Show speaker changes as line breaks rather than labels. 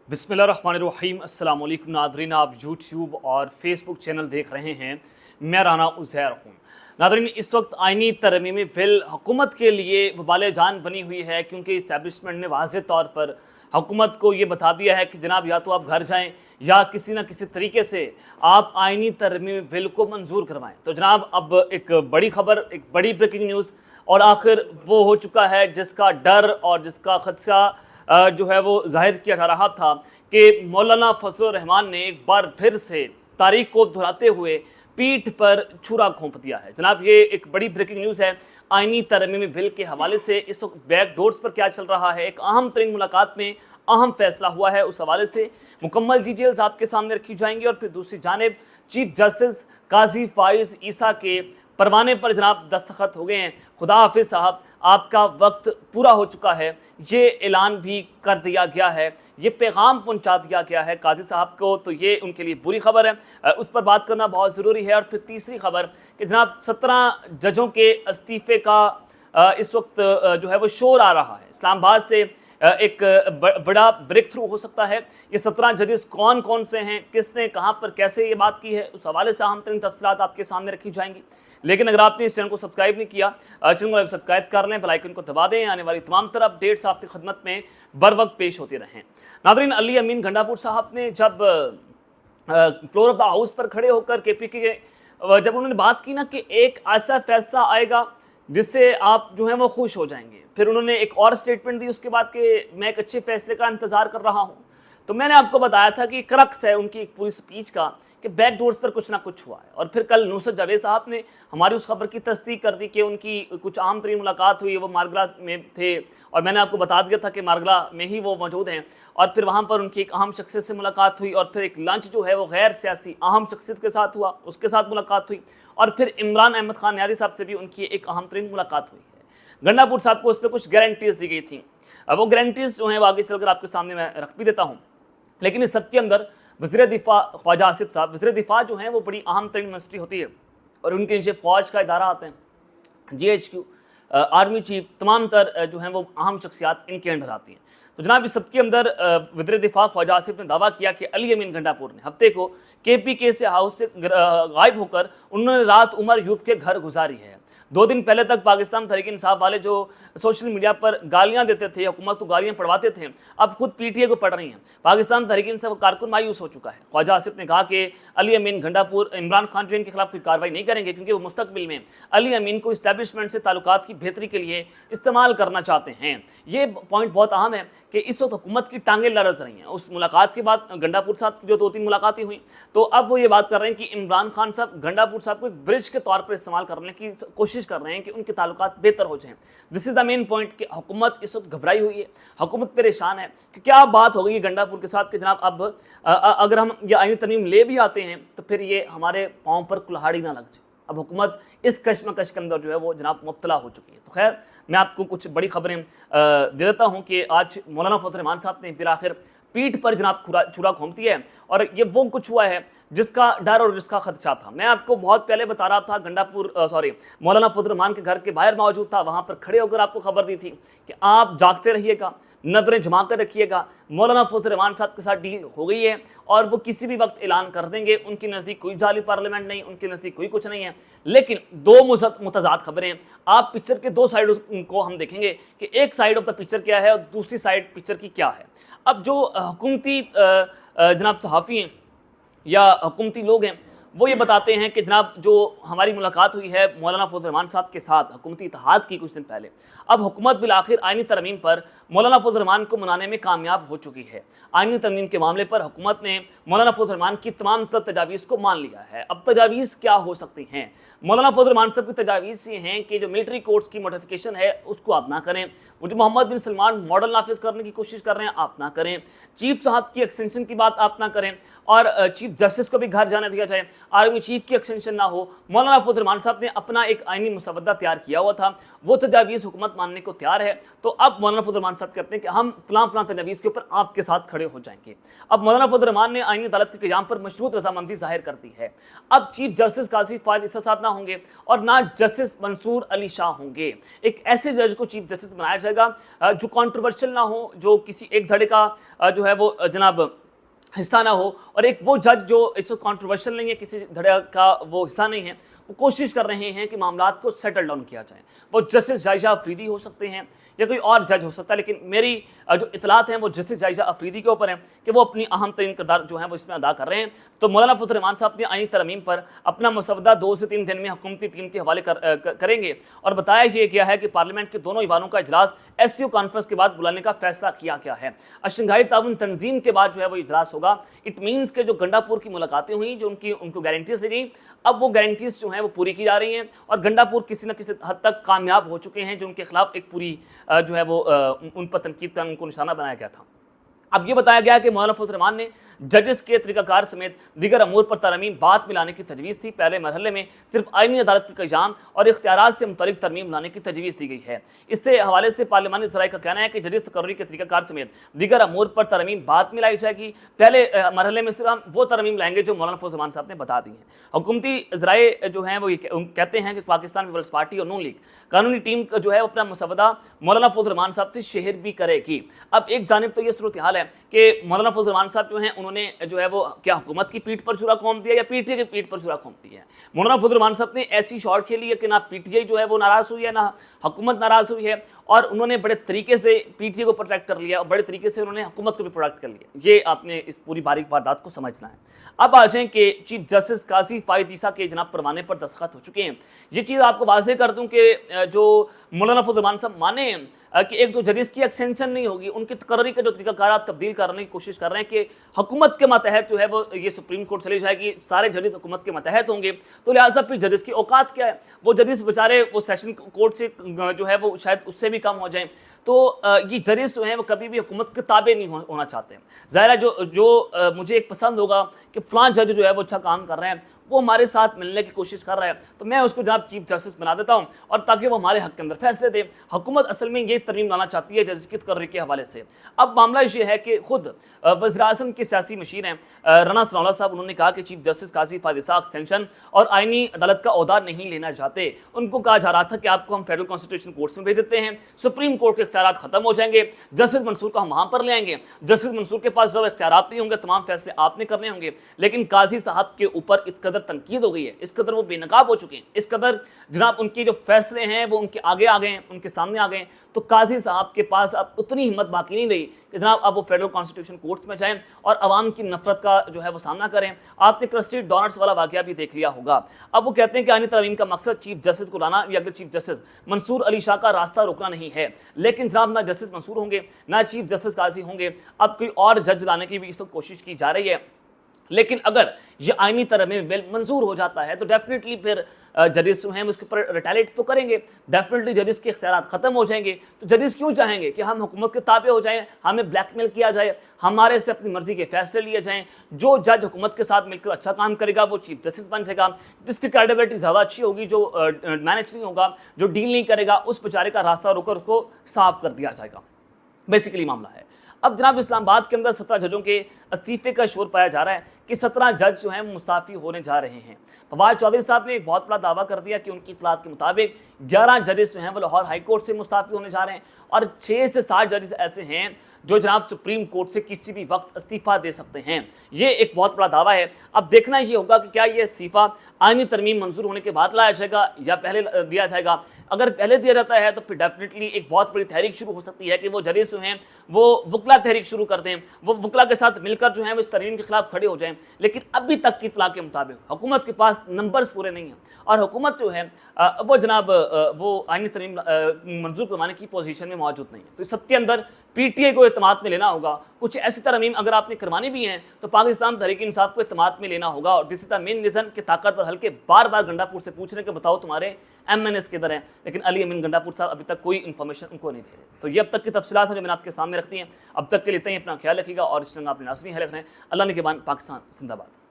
बिस्मिल्लाहिर्रहमानिर्रहीम। अस्सलाम वालेकुम नादरीन, आप यूट्यूब और फेसबुक चैनल देख रहे हैं। मैं राना उज़ैर हूँ। नादरीन, इस वक्त आइनी तरमीमी बिल हुकूमत के लिए वबाल जान बनी हुई है, क्योंकि इस्टेब्लिशमेंट ने वाज़ेह तौर पर हुकूमत को ये बता दिया है कि जनाब या तो आप घर जाएँ या किसी न किसी तरीके से आप आइनी तरमीमी बिल को मंजूर करवाएँ। तो जनाब अब एक बड़ी खबर, एक बड़ी ब्रेकिंग न्यूज़, और आखिर वो हो चुका है जिसका डर और जिसका खदशा जो है वो जाहिर किया जा रहा था कि मौलाना फजलुर रहमान ने एक बार फिर से तारीख को दोहराते हुए पीठ पर छुरा घोंप दिया है। जनाब ये एक बड़ी ब्रेकिंग न्यूज़ है। आइनी तरमीमी बिल के हवाले से इस वक्त बैक डोर्स पर क्या चल रहा है, एक अहम तरीन मुलाकात में अहम फैसला हुआ है, उस हवाले से मुकम्मल डिटेल्स आपके सामने रखी जाएंगी। और फिर दूसरी जानिब चीफ जस्टिस काजी फाइज ईसा के परवाने पर जनाब दस्तखत हो गए हैं। खुदा हाफिज साहब, आपका वक्त पूरा हो चुका है, ये ऐलान भी कर दिया गया है, ये पैगाम पहुंचा दिया गया है काजी साहब को। तो ये उनके लिए बुरी खबर है, उस पर बात करना बहुत ज़रूरी है। और फिर तीसरी खबर कि जनाब 17 जजों के इस्तीफ़े का इस वक्त जो है वो शोर आ रहा है। इस्लामाबाद से एक बड़ा ब्रेक थ्रू हो सकता है। ये 17 जजेस कौन कौन से हैं, किसने कहाँ पर कैसे ये बात की है, उस हवाले से अहम तरीन तफसीलात आपके सामने रखी जाएंगी। लेकिन अगर आपने इस चैनल को सब्सक्राइब नहीं किया, चैनल को सब्सक्राइब कर लें, बेल आइकन को दबा दें। आने वाली तमाम तरह अपडेट्स आपकी खिदमत में बर वक्त पेश होती रहें। नादरीन, अली अमीन गंडापुर साहब ने जब फ्लोर ऑफ द हाउस पर खड़े होकर KPK के जब उन्होंने बात की ना कि एक ऐसा फैसला आएगा जिससे आप जो है वो खुश हो जाएंगे, फिर उन्होंने एक और स्टेटमेंट दी उसके बाद कि मैं एक अच्छे फैसले का इंतज़ार कर रहा हूँ। तो मैंने आपको बताया था कि क्रक्स है उनकी एक पूरी स्पीच का कि बैक डोर्स पर कुछ ना कुछ हुआ है। और फिर कल नुसरत जावेद साहब ने हमारी उस खबर की तस्दीक कर दी कि उनकी कुछ आम तरीन मुलाकात हुई, वो मारगला में थे और मैंने आपको बता दिया था कि मारगला में ही वो मौजूद हैं। और फिर वहाँ पर उनकी एक अहम शख्सियत से मुलाकात हुई, और फिर एक लंच जो है वो गैर सियासी अहम शख्सियत के साथ हुआ, उसके साथ मुलाकात हुई। और फिर इमरान अहमद खान नियाज़ी साहब से भी उनकी एक अहम तरीन मुलाकात हुई है। गंडापुर साहब को उस पर कुछ गारंटीज़ दी गई थी। अब वो गारंटीज़ जो हैं वो आगे चलकर आपके सामने मैं रख भी देता हूँ। लेकिन इस सब के अंदर वज़ीर दिफा ख्वाजा आसिफ साहब, वज़ीर दिफा जो हैं वो बड़ी अहम तरीन मिनिस्ट्री होती है और उनके नीचे फ़ौज का इदारा आते हैं, GHQ, आर्मी चीफ, तमाम तर जो हैं वो अहम शख्सियात इनके अंडर आती हैं। तो जनाब इस सब के अंदर वज़ीर दिफा ख्वाजा आसिफ ने दावा किया कि अली अमीन गंडापुर ने हफ्ते को KPK से हाउस से गायब होकर उन्होंने रात उमर यूब के घर गुजारी है। 2 दिन पहले तक पाकिस्तान तहरीक इंसाफ वाले जो सोशल मीडिया पर गालियां देते थे, हुकूमत को गालियां पढ़वाते थे, अब खुद PTA को पढ़ रही हैं। पाकिस्तान तहरीक इंसाफ कारकुन मायूस हो चुका है। ख्वाजा आसिफ ने कहा कि अली अमीन गंडापुर इमरान खान जो इनके खिलाफ कोई कार्रवाई नहीं करेंगे, क्योंकि वो मुस्तकबिल में अली अमीन को इस्टेब्लिशमेंट से ताल्लुकात की बेहतरी के लिए इस्तेमाल करना चाहते हैं। ये पॉइंट बहुत अहम है कि इस वक्त हुकूमत की टांगें लरज रही हैं। उस मुलाकात के बाद गंडापुर साहब की जो 2-3 मुलाकातें हुई, तो अब वो ये बात कर रहे हैं कि इमरान खान साहब गंडापुर साहब को एक ब्रिज के तौर पर इस्तेमाल करने की कोशिश कर रहे हैं कि उनके ताल्लुकात बेहतर हो जाएं। This is the main point कि हुकूमत इस वक्त घबराई हुई है, हुकूमत परेशान है कि क्या बात हो गई गंडापुर के साथ कि जनाब अब अगर हम ये आईनी तरमीम ले भी आते हैं तो फिर ये हमारे पाँव पर कुल्हाड़ी ना लग जाए। अब हुकूमत इस कश्मकश के अंदर जो है वो जनाब मुब्तला हो चुकी है। तो खैर, मैं आपको कुछ बड़ी खबरें दे देता हूँ कि आज मौलाना फजलुर रहमान साहब ने फिर आखिर पीठ पर जनाब छुरा घोंप दिया है, और ये वो कुछ हुआ है जिसका डर और जिसका खदशा था। मैं आपको बहुत पहले बता रहा था, मौलाना फजलुर रहमान के घर के बाहर मौजूद था, वहाँ पर खड़े होकर आपको खबर दी थी कि आप जागते रहिएगा, नजरें जमा कर रखिएगा। मौलाना फजलुर रहमान साहब के साथ डील हो गई है और वो किसी भी वक्त ऐलान कर देंगे। उनके नज़दीक कोई जाली पार्लियामेंट नहीं, उनके नज़दीक कोई कुछ नहीं है। लेकिन 2 मुतज़ाद खबरें, आप पिक्चर के 2 साइड को हम देखेंगे कि एक साइड ऑफ द पिक्चर क्या है और दूसरी साइड पिक्चर की क्या है। अब जो हुकूमती जनाब सहाफ़ी हैं या हुकूमती लोग हैं, वो ये बताते हैं कि जनाब जो हमारी मुलाकात हुई है मौलाना फजलुर रहमान साहब के साथ हुकूमती इत्तेहाद की कुछ दिन पहले, अब हुकूमत बिल आखिर आइनी तरमीम पर मौलाना फजलुर रहमान को मनाने में कामयाब हो चुकी है। आइनी तरमीम के मामले पर हुकूमत ने मौलाना फजलुर रहमान की तमाम तजावीज़ को मान लिया है। अब तजावीज़ क्या हो सकती हैं? मौलाना फजलुर रहमान साहब की तजावीज़ ये हैं कि जो मिलिट्री कोर्ट्स की मोडिफिकेशन है उसको आप ना करें, वो जो मोहम्मद बिन सलमान मॉडल नाफिज करने की कोशिश कर रहे हैं आप ना करें, चीफ साहब की एक्सटेंशन की बात आप ना करें, और चीफ जस्टिस को भी घर जाने दिया जाए, आर्मी चीफ की एक्सटेंशन ना हो। मौलाना फजलुर रहमान साहब ने अपना एक आइनी मुसवदा तैयार किया हुआ था, वो तजावीज़ हुकूमत मानने को तैयार है। तो अब मौलाना फजलुर रहमान रहमान साहब कहते हैं कि हम फलां फलां तजवीज़ के ऊपर आपके साथ खड़े हो जाएंगे। अब मौलाना फजल रहमान ने आईनी अदालत के क़याम पर मशरूत रजामंदी ज़ाहिर कर दी है। अब चीफ जस्टिस काजी फ़ायद ईसा साहब ना होंगे और ना जस्टिस मंसूर अली शाह होंगे। एक ऐसे जज को चीफ जस्टिस बनाया जाएगा जो कंट्रोवर्शियल ना हो, जो किसी एक धड़े का जो है वो जनाब हिस्सा ना हो, और एक वो जज जो इस कंट्रोवर्शियल नहीं है, किसी धड़े का वो हिस्सा नहीं है, वो कोशिश कर रहे हैं कि मामलात को सेटल डाउन किया जाए। वो जस्टिस जायजा अफरीदी हो सकते हैं या कोई और जज हो सकता है, लेकिन मेरी जो इतलात हैं वो जस्टिस जायजा अफरीदी के ऊपर हैं कि वो अपनी अहम तरीन किरदार जो है वो इसमें अदा कर रहे हैं। तो मौलाना फजल रहमान साहब ने आईनी तरमीम पर अपना मसवदा 2 से 3 दिन में हुकूमती टीम के हवाले करेंगे, और बताया ये गया है कि पार्लियामेंट के दोनों ईवानों का इजलास SCO कॉन्फ्रेंस के बाद बुलाने का फैसला किया गया है। शंघाई ताउन तंजीम के बाद जो है वो इजलास होगा। इट मीन्स के जो गंडापुर की मुलाकातें हुई, जो उनको गारंटीज दी गई, अब वो गारंटीज जो हैं वो पूरी की जा रही हैं, और गंडापुर किसी न किसी हद तक कामयाब हो चुके हैं, जो उनके खिलाफ एक पूरी जो है वो उन पर तनकीद का उनको निशाना बनाया गया था। अब ये बताया गया कि मौलाना फजल रहमान ने जजेस के तरीक़ाकार समेत दीगर अमूर पर तरमीम बाद में लाने की तजवीज़ थी। पहले मरहले में सिर्फ आईनी अदालत के क़याम और इख्तियारात से मुतल्लिक़ तरमीम लाने की तजवीज़ दी गई है। इससे हवाले से पार्लिमानी ज़राए का कहना है कि जजेस तकर्री के तरीक़ाकार समेत दीगर अमूर पर तरमीम बाद में लाई जाएगी। पहले मरहले में सिर्फ हम वो तरमीम लाएंगे जो मौलाना फजल रहमान साहब ने बता दी हैं। हुकूमती ज़राए जो हैं वो ये कहते हैं कि पाकिस्तान पीपल्स पार्टी और नून लीग कानूनी टीम का जो है अपना मसवदा मौलाना फजल रहमान साहब से शेयर भी करेगी। अब एक जानिब तो ये सूरत हाल है कि मौलाना फजल रहमान साहब जो हैं उन्होंने जो है वो क्या हुकूमत की पीठ पर छुरा घोंप दिया या PTI की पीठ पर छुरा घोंप दिया है। मौलाना फजल रहमान साहब ने ऐसी शॉट खेली है कि ना PTI जो है वो नाराज़ हुई है, ना हुकूमत नाराज़ हुई है, और उन्होंने बड़े तरीके से PTI को प्रोटेक्ट कर लिया और बड़े तरीके से उन्होंने हुकूमत को भी प्रोटेक्ट कर लिया। ये आपने इस पूरी बारीक वारदात को समझना है। अब आ जाएं कि चीफ जस्टिस काजी फ़ायद ईसा के जनाब परवाने पर दस्तखत हो चुके हैं। ये चीज़ आपको वाज़ेह कर दूं कि जो मौलाना फजल रहमान साहब माने कि एक तो जजेस की एक्सटेंशन नहीं होगी, उनकी तकर्री का जो तरीक़ाकार आप तब्दील करने की कोशिश कर रहे हैं कि हुकूमत के मतहत जो है वो ये सुप्रीम कोर्ट चली जाएगी, सारे जजेस हुकूमत के मतहत होंगे, तो लिहाजा फिर जजेस की औकात क्या है? वो जजेस बेचारे वो सेशन कोर्ट से जो है वो शायद उससे भी कम हो जाएं। तो ये जजेस जो हैं वो कभी भी हुकूमत के ताबे नहीं होना चाहते हैं। ज़ाहिर है जो मुझे एक पसंद होगा कि फ़लाँ जज जो है वो अच्छा काम कर रहे हैं, वो हमारे साथ मिलने की कोशिश कर रहा है, तो मैं उसको जनाब चीफ जस्टिस बना देता हूँ, और ताकि वो हमारे हक़ के अंदर फैसले दे। हुकूमत असल में ये तरमीम लाना चाहती है जजेस की तकर्री के हवाले से। अब मामला ये है कि खुद वज़ीर-ए-आज़म के सियासी मशीर हैं राना सनाउल्लाह साहब, उन्होंने कहा कि चीफ जस्टिस काजी फ़ायद ईसा एक्सटेंशन और आईनी अदालत का ओहदा नहीं लेना चाहते। उनको कहा जा रहा था कि आपको हम फेडरल कॉन्स्टिट्यूशन कोर्ट्स में भेज देते हैं, सुप्रीम कोर्ट के इख्तियारात खत्म हो जाएंगे, जस्टिस मंसूर को हम वहाँ पर ले आएंगे, जस्टिस मंसूर के पास जब इख्तियारात नहीं होंगे, तमाम फैसले आपने करने होंगे। लेकिन काजी साहब के ऊपर इस कदर तनकीद हो गई है, इस कदर वो बेनकाब हो चुके हैं, इस कदर जनाब उनके जो फैसले हैं वो उनके आगे आ गए हैं, उनके सामने आ गए हैं, तो काजी साहब के पास अब उतनी हिम्मत बाकी नहीं रही कि जनाब अब वो फेडरल कॉन्स्टिट्यूशन कोर्ट्स में जाएं और अवाम की नफरत का जो है वो सामना करें। आपने ट्रस्टेड डोनर्स वाला वाकया भी देख लिया होगा। अब वो कहते हैं कि आईनी तरमीम का मकसद चीफ जस्टिस को लाना या चीफ जस्टिस मंसूर अली शाह का रास्ता रोकना नहीं है। लेकिन जनाब ना जस्टिस मंसूर होंगे ना चीफ जस्टिस काजी होंगे, अब कोई और जज लाने की भी इस वक्त कोशिश की जा रही है। लेकिन अगर ये आईनी तरमीम बिल मंजूर हो जाता है तो डेफिनेटली फिर जजेस जो हैं उसके ऊपर रिटेलिएट तो करेंगे, डेफिनेटली जजेस के इख्तियारात खत्म हो जाएंगे। तो जजेस क्यों चाहेंगे कि हम हुकूमत के ताबे हो जाएं, हमें ब्लैकमेल किया जाए, हमारे से अपनी मर्जी के फैसले लिए जाएं। जो जज हुकूमत के साथ मिलकर अच्छा काम करेगा वो चीफ जस्टिस बन जाएगा, जिसकी क्रेडिबिलिटी ज़्यादा अच्छी होगी। जो मैनेज नहीं होगा, जो डील नहीं करेगा, उस बेचारे का रास्ता रोकर उसको साफ कर दिया जाएगा। बेसिकली मामला है। अब जनाब इस्लामाबाद के अंदर 17 जजों के इस्तीफे का शोर पाया जा रहा है कि 17 जज जो हैं मुस्ताफ़ी होने जा रहे हैं। फवाद चौधरी साहब ने एक बहुत बड़ा दावा कर दिया कि उनकी इतलात के मुताबिक 11 जजेस जो हैं वो लाहौर हाई कोर्ट से मुस्ताफ़ी होने जा रहे हैं, और 6 से 7 जजेस ऐसे हैं जो जनाब सुप्रीम कोर्ट से किसी भी वक्त इस्तीफ़ा दे सकते हैं। ये एक बहुत बड़ा दावा है। अब देखना ये होगा कि क्या ये इस्तीफ़ा आईनी तरमीम मंजूर होने के बाद लाया जाएगा या पहले दिया जाएगा। अगर पहले दिया जाता है तो फिर डेफिनेटली एक बहुत बड़ी तहरीक शुरू हो सकती है कि वो जजेस जो हैं वो वकला तहरीक शुरू कर दें, वो वकला के साथ मिलकर जो है वो इस तरमीम के खिलाफ खड़े हो जाएं। लेकिन अभी तक की इत्तला के मुताबिक हुकूमत के पास नंबर्स पूरे नहीं हैं, और हुकूमत जो है वो जनाब वो आईनी तरमीम मंजूर करवाने की पोजीशन में मौजूद नहीं है। तो इस सबके अंदर PTI को इत्तेमाद में लेना होगा। कुछ ऐसी तरमीम अगर आपने करवानी भी हैं तो पाकिस्तान तहरीक इंसाफ को इत्तेमाद में लेना होगा। और this is the main reason कि ताकतवर हल्के बार बार गंडापुर से पूछ रहे हैं कि बताओ तुम्हारे MNS किधर हैं, लेकिन अली अमीन गंडापुर साहब अभी तक कोई इन्फॉर्मेशन उनको नहीं दे रहे। तो ये अब तक की तफसीलात हैं जो मैंने आपके सामने रखती हैं। अब तक के लिए इतना ही, अपना ख्याल रखिएगा और इस तरह अपने नाज़रीन है रखना है। अल्लाह ने के बाद पाकिस्तान जिंदाबाद।